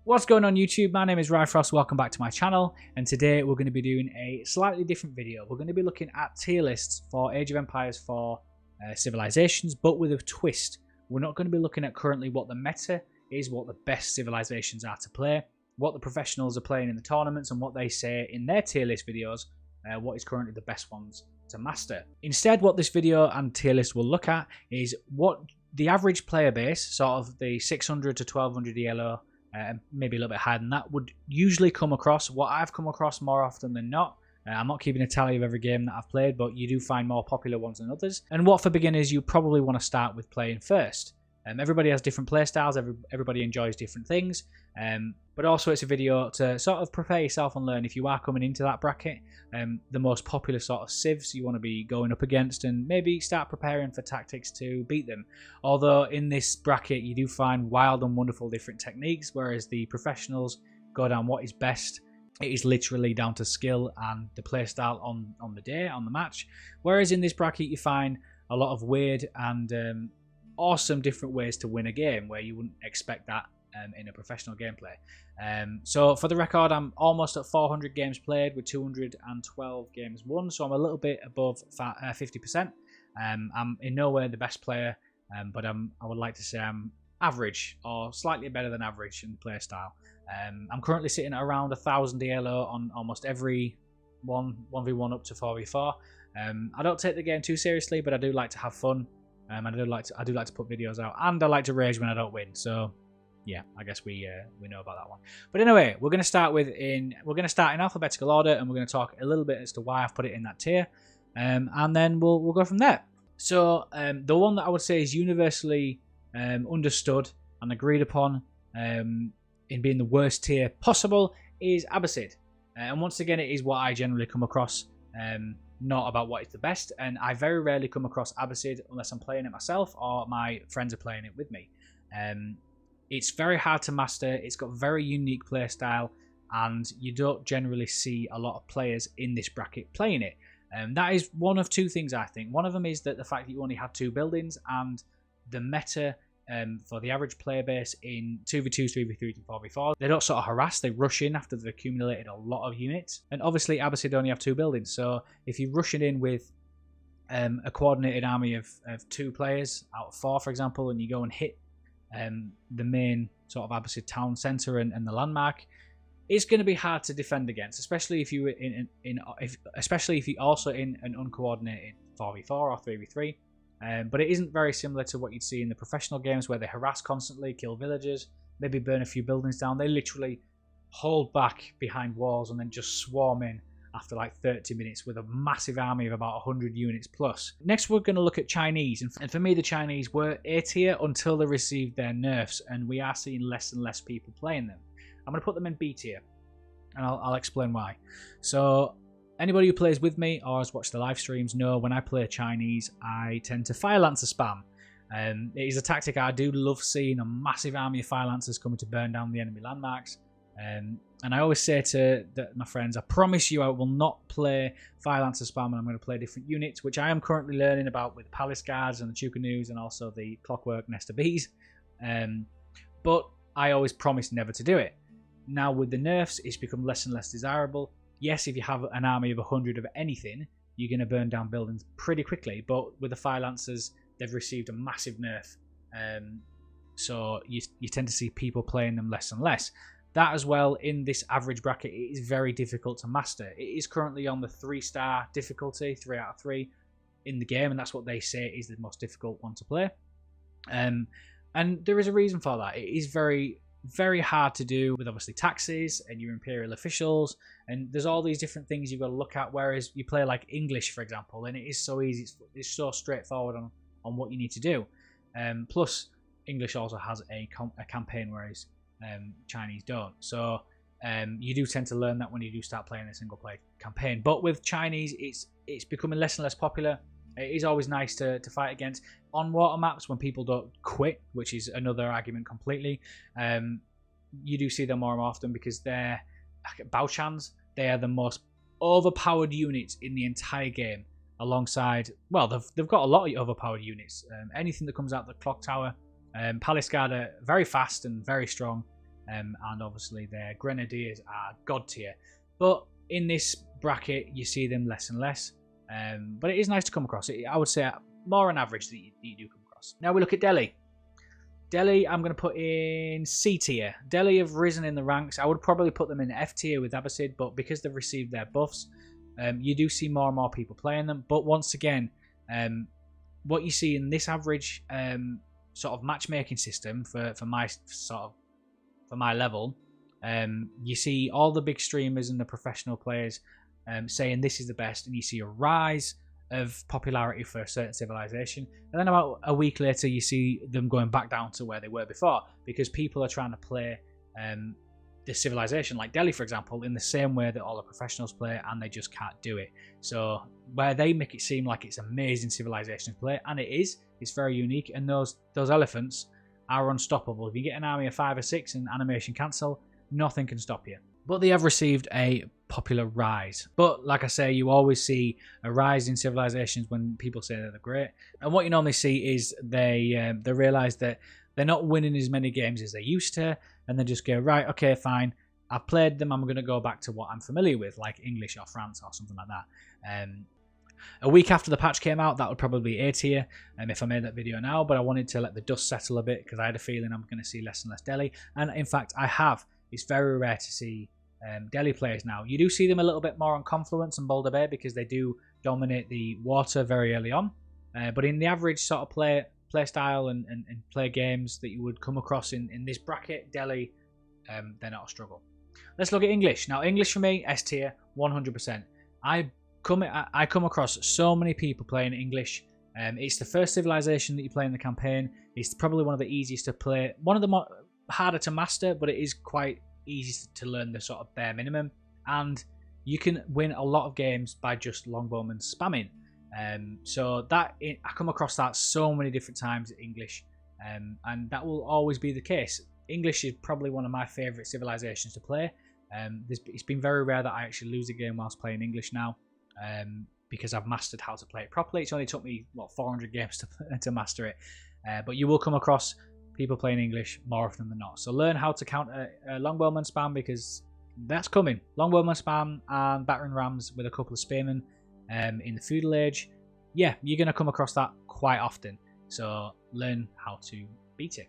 What's going on YouTube? My name is Ryfrost, welcome back to my channel, and today we're going to be doing a slightly different video. We're going to be looking at tier lists for Age of Empires for civilizations, but with a twist. We're not going to be looking at currently what the meta is, what the best civilizations are to play, what the professionals are playing in the tournaments, and what they say in their tier list videos, what is currently the best ones to master. Instead, what this video and tier list will look at is what the average player base, sort of the 600 to 1200 ELO, maybe a little bit higher than that, would usually come across. What I've come across more often than not. I'm not keeping a tally of every game that I've played, but you do find more popular ones than others. And what for beginners you probably want to start with playing first. Everybody has different play styles, everybody enjoys different things, but also it's a video to sort of prepare yourself and learn if you are coming into that bracket, the most popular sort of civs you want to be going up against, and maybe start preparing for tactics to beat them. Although in this bracket you do find wild and wonderful different techniques, whereas the professionals go down what is best. It is literally down to skill and the play style on the day, on the match. Whereas in this bracket you find a lot of weird and awesome different ways to win a game where you wouldn't expect that in a professional gameplay. So for the record, I'm almost at 400 games played with 212 games won, so I'm a little bit above 50%. I'm in no way the best player, but I would like to say I'm average or slightly better than average in play style. I'm currently sitting at around 1000 ELO on almost every 1v1 up to 4v4. I don't take the game too seriously, but I do like to have fun. I do like to put videos out, and I like to rage when I don't win. So, yeah, I guess we know about that one. But anyway, we're going to start in alphabetical order, and we're going to talk a little bit as to why I've put it in that tier, and then we'll go from there. So, the one that I would say is universally understood and agreed upon in being the worst tier possible is Abbasid, and once again, it is what I generally come across. Not about what is the best, and I very rarely come across Abbasid unless I'm playing it myself or my friends are playing it with me. It's very hard to master, it's got very unique play style, and you don't generally see a lot of players in this bracket playing it. That is one of two things, I think. One of them is that the fact that you only have 2 buildings, and the meta for the average player base in 2v2s, 3v3s and 4v4, they don't sort of harass, they rush in after they've accumulated a lot of units. And obviously Abbasid only have 2 buildings, so if you rush it in with a coordinated army of 2 players out of 4, for example, and you go and hit the main sort of Abbasid town centre and the landmark, it's going to be hard to defend against, especially if you especially if you're also in an uncoordinated 4v4 or 3v3. But it isn't very similar to what you'd see in the professional games where they harass constantly, kill villagers, maybe burn a few buildings down. They literally hold back behind walls and then just swarm in after like 30 minutes with a massive army of about 100 units plus. Next, we're going to look at Chinese. And for me, the Chinese were A tier until they received their nerfs, and we are seeing less and less people playing them. I'm going to put them in B tier, and I'll explain why. So, anybody who plays with me or has watched the live streams know when I play Chinese, I tend to Fire Lancer spam. It is a tactic I do love seeing, a massive army of Fire Lancers coming to burn down the enemy landmarks. And I always say to my friends, I promise you I will not play Fire Lancer spam, and I'm going to play different units, which I am currently learning about with Palace Guards and the Chukanus and also the Clockwork Nesta Bees. But I always promise never to do it. Now with the nerfs, it's become less and less desirable. Yes, if you have an army of 100 of anything, you're going to burn down buildings pretty quickly. But with the Fire Lancers, they've received a massive nerf. So you tend to see people playing them less and less. That as well, in this average bracket, it is very difficult to master. It is currently on the 3-star difficulty, 3 out of 3 in the game. And that's what they say is the most difficult one to play. And there is a reason for that. It is very hard to do with obviously taxes and your imperial officials, and there's all these different things you've got to look at, whereas you play like English, for example, and it is so easy, it's so straightforward on what you need to do. Plus English also has a campaign, whereas Chinese don't, so you do tend to learn that when you do start playing a single player campaign. But with Chinese, it's becoming less and less popular. It is always nice to fight against on water maps when people don't quit, which is another argument completely. You do see them more and more often because they're Baochans. They are the most overpowered units in the entire game. Alongside, well, they've got a lot of overpowered units. Anything that comes out the clock tower, Palace Guard are very fast and very strong. and obviously their grenadiers are god tier. But in this bracket, you see them less and less. But it is nice to come across. I would say more on average that you do come across. Now we look at Delhi. Delhi, I'm going to put in C tier. Delhi have risen in the ranks. I would probably put them in F tier with Abbasid, but because they've received their buffs, you do see more and more people playing them. But once again, what you see in this average sort of matchmaking system for my level, you see all the big streamers and the professional players saying this is the best, and you see a rise of popularity for a certain civilization, and then about a week later you see them going back down to where they were before, because people are trying to play the civilization, like Delhi for example, in the same way that all the professionals play, and they just can't do it. So where they make it seem like it's amazing civilization to play, and it is, it's very unique, and those elephants are unstoppable. If you get an army of 5 or 6 and animation cancel, nothing can stop you. But they have received a popular rise. But like I say, you always see a rise in civilizations when people say that they're great. And what you normally see is they realise that they're not winning as many games as they used to, and they just go, right, okay, fine, I've played them, I'm going to go back to what I'm familiar with, like English or France or something like that. A week after the patch came out, that would probably be A tier if I made that video now, but I wanted to let the dust settle a bit because I had a feeling I'm going to see less and less Delhi. And in fact, I have. It's very rare to see Delhi players now. You do see them a little bit more on Confluence and Boulder Bay because they do dominate the water very early on. But in the average sort of play style and play games that you would come across in this bracket, Delhi, they're not a struggle. Let's look at English. Now, English for me, S tier, 100%. I come across so many people playing English. It's the first civilization that you play in the campaign. It's probably one of the easiest to play. One of the more harder to master, but it is quite easy to learn the sort of bare minimum. And you can win a lot of games by just longbowmen spamming. So that I come across that so many different times in English, and that will always be the case. English is probably one of my favourite civilizations to play. It's been very rare that I actually lose a game whilst playing English now, because I've mastered how to play it properly. It's only took me 400 games to master it, but you will come across people playing English more often than not. So learn how to counter longbowman spam, because that's coming. Longbowman spam and battering rams with a couple of spearmen in the feudal age. Yeah, you're going to come across that quite often. So learn how to beat it.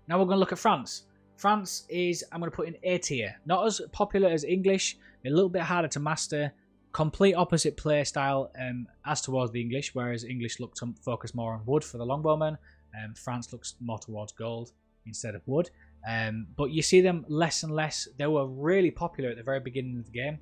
Now we're going to look at France. France is, I'm going to put in A tier. Not as popular as English, a little bit harder to master. Complete opposite play style as towards the English, whereas English looked to focus more on wood for the longbowmen. France looks more towards gold instead of wood. But you see them less and less. They were really popular at the very beginning of the game.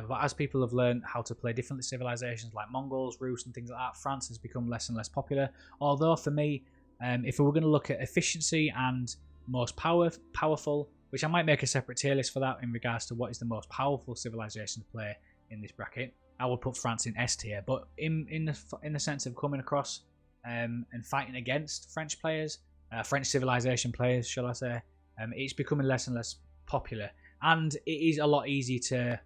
But as people have learned how to play different civilizations like Mongols, Rus and things like that, France has become less and less popular. Although for me, if we were going to look at efficiency and most powerful, which I might make a separate tier list for that in regards to what is the most powerful civilization to play in this bracket, I would put France in S tier. But in the sense of coming across and fighting against French players, French civilization players, shall I say, it's becoming less and less popular, and it is a lot easier to.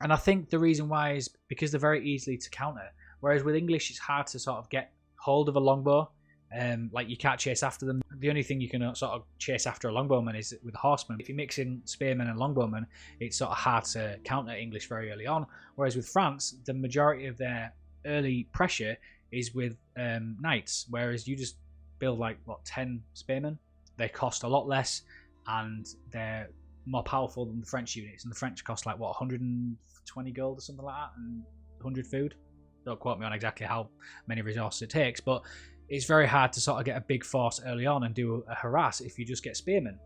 And I think the reason why is because they're very easily to counter. Whereas with English, it's hard to sort of get hold of a longbow. Like you can't chase after them. The only thing you can sort of chase after a longbowman is with horsemen. If you mix in spearmen and longbowmen, it's sort of hard to counter English very early on. Whereas with France, the majority of their early pressure is with knights. Whereas you just build 10 spearmen. They cost a lot less, and they're more powerful than the French units. And the French cost 120 gold or something like that, and 100 food. Don't quote me on exactly how many resources it takes, but it's very hard to sort of get a big force early on and do a harass if you just get spearmen.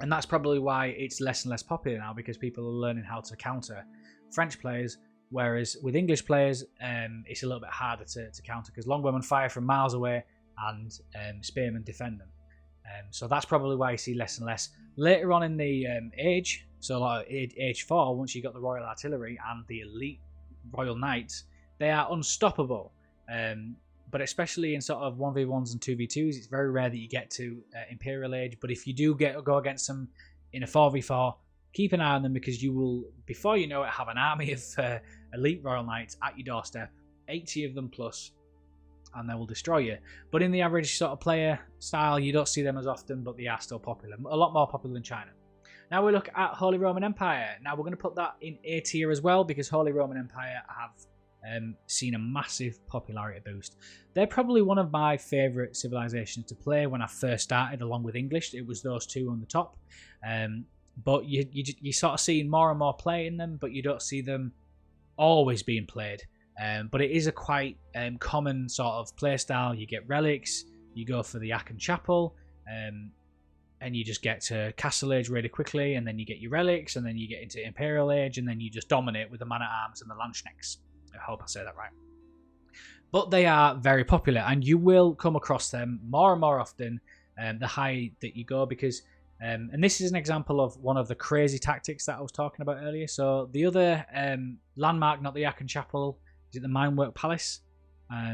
And that's probably why it's less and less popular now, because people are learning how to counter French players, whereas with English players, it's a little bit harder to counter, because longbowmen fire from miles away and spearmen defend them. So that's probably why you see less and less. Later on in the age, so age 4, once you got the Royal Artillery and the elite Royal Knights, they are unstoppable. But especially in sort of 1v1s and 2v2s, it's very rare that you get to Imperial Age. But if you do go against them in a 4v4, keep an eye on them, because you will, before you know it, have an army of elite Royal Knights at your doorstep, 80 of them plus. and they will destroy you. But in the average sort of player style, you don't see them as often, but they are still popular. A lot more popular than China. Now we look at Holy Roman Empire. Now we're going to put that in A tier as well, because Holy Roman Empire have seen a massive popularity boost. They're probably one of my favourite civilizations to play when I first started, along with English. It was those two on the top. But you sort of seeing more and more play in them, but you don't see them always being played. But it is a quite common sort of play style. You get relics, you go for the Aachen Chapel, and you just get to Castle Age really quickly, and then you get your relics, and then you get into Imperial Age, and then you just dominate with the Man-at-Arms and the Landsknechts. I hope I say that right. But they are very popular, and you will come across them more and more often the higher that you go, because and this is an example of one of the crazy tactics that I was talking about earlier. So the other landmark, not the Aachen Chapel, is it the Minework Palace?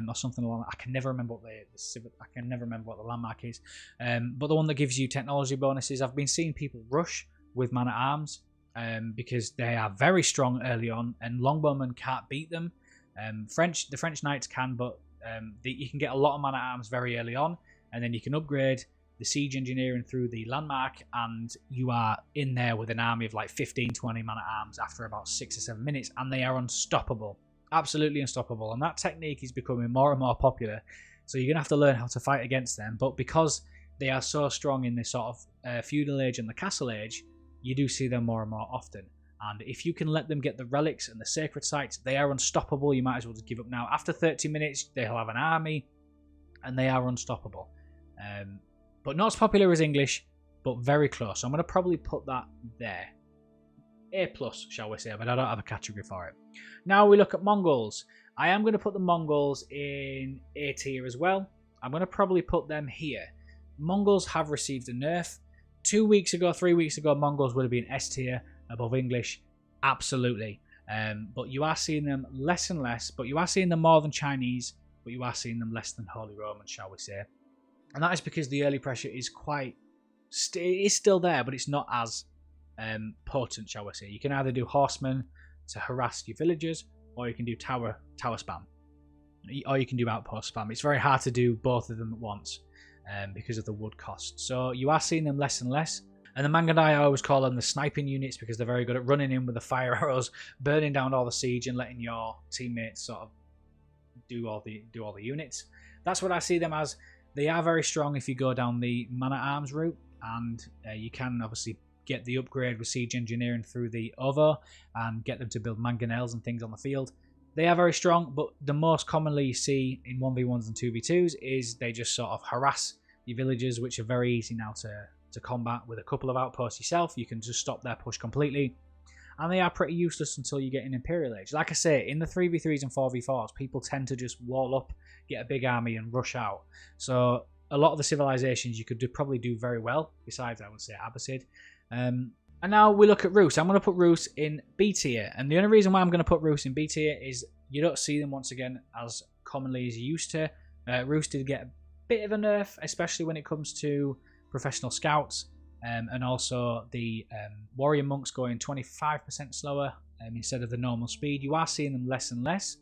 Or something along that. I can never remember what the landmark is. But the one that gives you technology bonuses, I've been seeing people rush with Man-at-Arms because they are very strong early on, and Longbowmen can't beat them. The French Knights can, but you can get a lot of Man-at-Arms very early on, and then you can upgrade the siege engineering through the landmark, and you are in there with an army of like 15-20 Man-at-Arms after about 6 or 7 minutes, and they are unstoppable. Absolutely unstoppable, and that technique is becoming more and more popular, so you're gonna have to learn how to fight against them. But because they are so strong in this sort of feudal age and the castle age, you do see them more and more often. And if you can let them get the relics and the sacred sites, they are unstoppable. You might as well just give up now. After 30 minutes they'll have an army, and they are unstoppable. But not as popular as English, but very close. So I'm gonna probably put that there. A+, shall we say, but I don't have a category for it. Now we look at Mongols. I am going to put the Mongols in A tier as well. I'm going to probably put them here. Mongols have received a nerf. 3 weeks ago, Mongols would have been S tier above English. Absolutely. But you are seeing them less and less, but you are seeing them more than Chinese, but you are seeing them less than Holy Roman, shall we say. And that is because the early pressure is still there, but it's not as potent, shall we say. You can either do horsemen to harass your villagers, or you can do tower spam, or you can do outpost spam. It's very hard to do both of them at once because of the wood cost. So you are seeing them less and less. And the Mangandai, I always call them the sniping units, because they're very good at running in with the fire arrows, burning down all the siege, and letting your teammates sort of do all the units. That's what I see them as. They are very strong if you go down the Man-at-Arms route, and you can obviously get the upgrade with siege engineering through the OVO and get them to build mangonels and things on the field. They are very strong, but the most commonly you see in 1v1s and 2v2s is they just sort of harass your villagers, which are very easy now to combat with a couple of outposts yourself. You can just stop their push completely, and they are pretty useless until you get in Imperial Age. Like I say, in the 3v3s and 4v4s, people tend to just wall up, get a big army and rush out. So a lot of the civilizations you could probably do very well, besides I would say Abbasid. And now we look at Rus. I'm going to put Rus in B tier, and the only reason why I'm going to put Rus in B tier is you don't see them once again as commonly as you used to. Rus did get a bit of a nerf, especially when it comes to professional scouts, and also the warrior monks going 25% slower instead of the normal speed. You are seeing them less and less,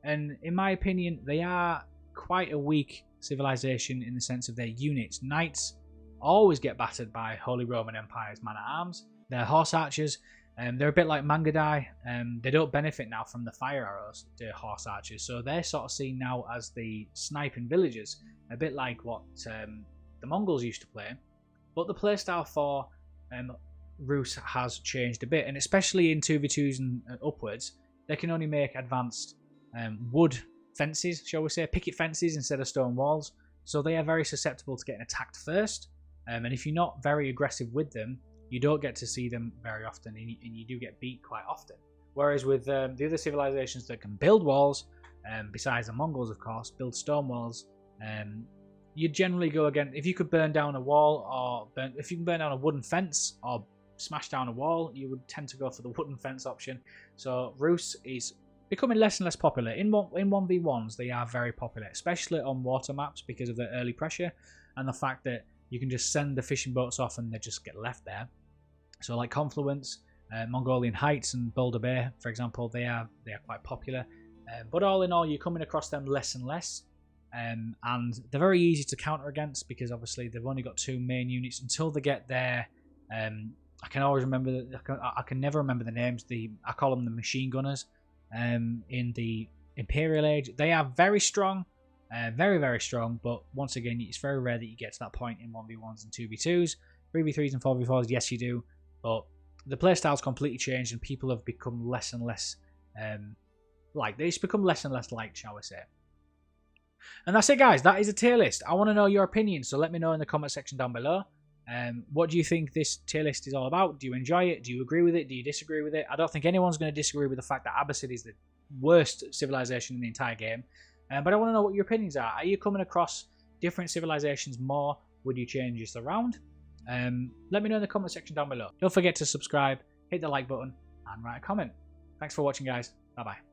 and in my opinion they are quite a weak civilization in the sense of their units. Knights always get battered by Holy Roman Empire's Man-at-Arms. They're horse archers, they're a bit like Mangandai. They don't benefit now from the fire arrows, the horse archers, so they're sort of seen now as the sniping villagers, a bit like what the Mongols used to play. But the playstyle for Rus has changed a bit, and especially in 2v2s and upwards, they can only make advanced wood fences, shall we say, picket fences instead of stone walls, so they are very susceptible to getting attacked first. And if you're not very aggressive with them, you don't get to see them very often, and you do get beat quite often. Whereas with the other civilizations that can build walls, besides the Mongols of course, build stone walls, you generally go again. If you could burn down a wall, or if you can burn down a wooden fence or smash down a wall, you would tend to go for the wooden fence option. So Rus is becoming less and less popular. In 1v1s they are very popular, especially on water maps, because of the early pressure and the fact that you can just send the fishing boats off and they just get left there. So like Confluence, Mongolian Heights and Boulder Bay, for example, they are quite popular. But all in all, you're coming across them less and less. and they're very easy to counter against because obviously they've only got 2 main units until they get their. I can always remember. I can never remember the names. I call them the machine gunners. In the Imperial Age, they are very strong, very very strong. But once again, it's very rare that you get to that point in 1v1s and 2v2s, 3v3s and 4v4s. Yes, you do, but the playstyle's completely changed, and people have become less and less they've become less and less liked, shall we say. And that's it, guys. That is a tier list. I want to know your opinion, so let me know in the comment section down below. What do you think this tier list is all about? Do you enjoy it? Do you agree with it? Do you disagree with it? I don't think anyone's going to disagree with the fact that Abbasid is the worst civilization in the entire game. But I want to know what your opinions are. Are you coming across different civilizations more? Would you change this around? Let me know in the comment section down below. Don't forget to subscribe, hit the like button, and write a comment. Thanks for watching, guys. Bye-bye.